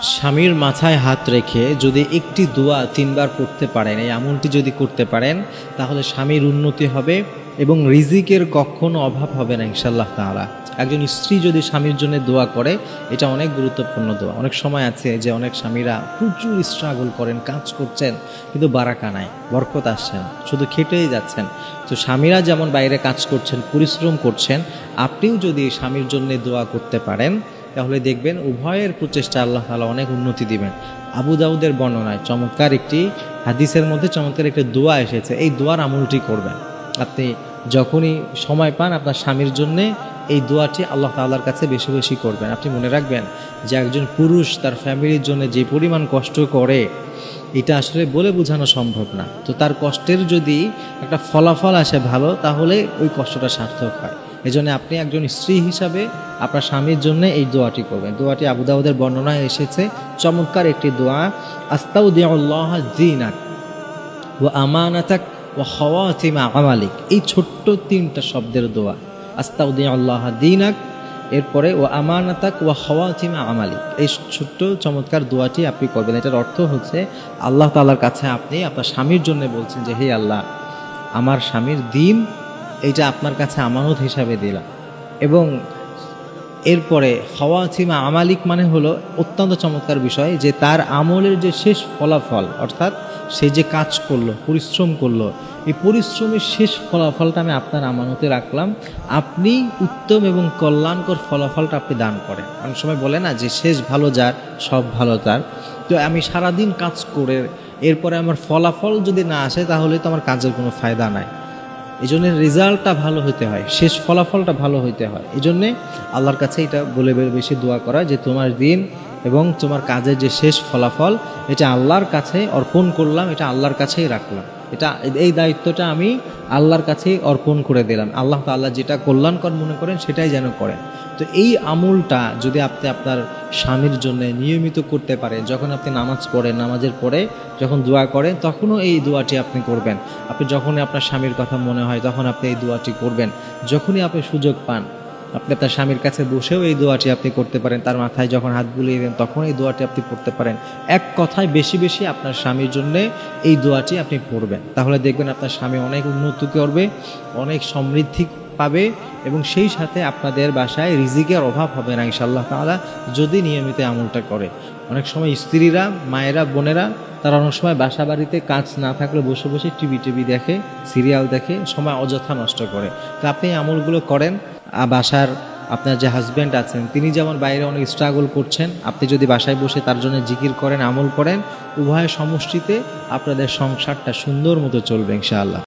স্বামীর মাথায় হাত রেখে যদি একটি দোয়া 3 বার পড়তে পারেন, এই আমলটি যদি করতে পারেন, তাহলে স্বামীর উন্নতি হবে এবং রিজিকের কখনো অভাব হবে না ইনশাআল্লাহ তাআলা। একজন স্ত্রী যদি স্বামীর জন্য দোয়া করে, এটা অনেক গুরুত্বপূর্ণ দোয়া। অনেক সময় আছে যে অনেক স্বামীরা প্রচুর স্ট্রাগল করেন, কাজ করছেন, কিন্তু বারাকা নাই, বরকত আসছে না, শুধু খেটেই যাচ্ছেন। তো স্বামীরা যেমন বাইরে কাজ করছেন, পরিশ্রম করছেন, আপনিও যদি স্বামীর জন্য দোয়া করতে পারেন, তাহলে দেখবেন উভয়ের প্রচেষ্টা আল্লাহ তাআলা অনেক উন্নতি দিবেন। আবু দাউদের বর্ণনায় চমৎকার একটি হাদিসের মধ্যে চমৎকার একটি দোয়া এসেছে, এই দোয়ার আমলটি করবেন। আপনি যখনই সময় পান আপনার স্বামীর জন্যে এই দোয়াটি আল্লাহ তাআলার কাছে বেশি বেশি করবেন। আপনি মনে রাখবেন যে একজন পুরুষ তার ফ্যামিলির জন্য যে পরিমাণ কষ্ট করে, এটা আসলে বলে বোঝানো সম্ভব না। তো তার কষ্টের যদি একটা ফলাফল আসে ভালো, তাহলে ওই কষ্টটা সার্থক হয়। এই জন্য আপনি একজন স্ত্রী হিসাবে আপনার স্বামীর জন্য এই দোয়াটি করবেন। দোয়াটি আবু দাউদের বর্ণনায় এসেছে, চমৎকার একটি দোয়া। আস্তাউদিউল্লাহ দীনাক ওয়া আমানাতাক ওয়া খাওয়াতিমা আমালিক, এই ছোট্ট 3টা শব্দের দোয়া। আস্তাউদিউল্লাহ দীনাক, এরপরে ওয়া আমানাতাক ওয়া খাওয়াতিমা আমালিক, এই ছোট্ট চমৎকার দোয়াটি আপনি করবেন। এটার অর্থ হচ্ছে আল্লাহ তাআলার কাছে আপনি আপনার স্বামীর জন্য বলছেন যে হে আল্লাহ, আমার স্বামীর দিন এইটা আপনার কাছে আমানত হিসাবে দিলাম। এবং এরপরে খাওয়াতিমা আমালিক মানে হলো অত্যন্ত চমৎকার বিষয় যে তার আমলের যে শেষ ফলাফল, অর্থাৎ সে যে কাজ করলো, পরিশ্রম করলো, এই পরিশ্রমের শেষ ফলাফলটা আমি আপনার আমানতে রাখলাম, আপনি উত্তম এবং কল্যাণকর ফলাফলটা আপনি দান করেন। অনেক সময় বলে না যে শেষ ভালো যার সব ভালো তার। তো আমি সারাদিন কাজ করে এরপরে আমার ফলাফল যদি না আসে, তাহলে তো আমার কাজের কোনো ফায়দা নাই। এই জন্য রেজাল্টটা ভালো হতে হয়, শেষ ফলাফলটা ভালো হইতে হয়। এই জন্যে আল্লাহর কাছে এটা বলে বেশি দোয়া করা যে তোমার দিন এবং তোমার কাজের যে শেষ ফলাফল, এটা আল্লাহর কাছে অর্পণ করলাম, এটা আল্লাহর কাছেই রাখলাম, এটা এই দায়িত্বটা আমি আল্লাহর কাছেই অর্পণ করে দিলাম। আল্লাহ তাআলা যেটা কল্যাণকর মনে করেন সেটাই যেন করেন। তো এই আমলটা যদি আপনি আপনার স্বামীর জন্য নিয়মিত করতে পারেন, যখন আপনি নামাজ পড়েন, নামাজের পরে যখন দোয়া করেন, তখনও এই দোয়াটি আপনি করবেন। আপনি যখনই আপনার স্বামীর কথা মনে হয় তখন আপনি এই দোয়াটি করবেন। যখনই আপনি সুযোগ পান, আপনি আপনার স্বামীর কাছে বসেও এই দোয়াটি আপনি করতে পারেন। তার মাথায় যখন হাত বুলিয়ে দেন তখন এই দোয়াটি আপনি পড়তে পারেন। এক কথায় বেশি বেশি আপনার স্বামীর জন্য এই দোয়াটি আপনি পড়বেন, তাহলে দেখবেন আপনার স্বামী অনেক উন্নতি করবে, অনেক সমৃদ্ধি পাবে এবং সেই সাথে আপনাদের বাসায় রিজিকের অভাব হবে না ইনশাআল্লাহ তাআলা, যদি নিয়মিত আমলটা করে। অনেক সময় স্ত্রীরা, মায়েরা, বোনেরা, তারা অনেক সময় বাসা বাড়িতে কাজ না থাকলে বসে বসে টিভি দেখে, সিরিয়াল দেখে, সময় অযথা নষ্ট করে। তো আপনি এই আমলগুলো করেন। বাসার আপনার যে হাজব্যান্ড আছেন, তিনি যেমন বাইরে অনেক স্ট্রাগল করছেন, আপনি যদি বাসায় বসে তার জন্য জিকির করেন, আমল করেন, উভয় সমষ্টিতে আপনাদের সংসারটা সুন্দর মতো চলবে ইনশাআল্লাহ।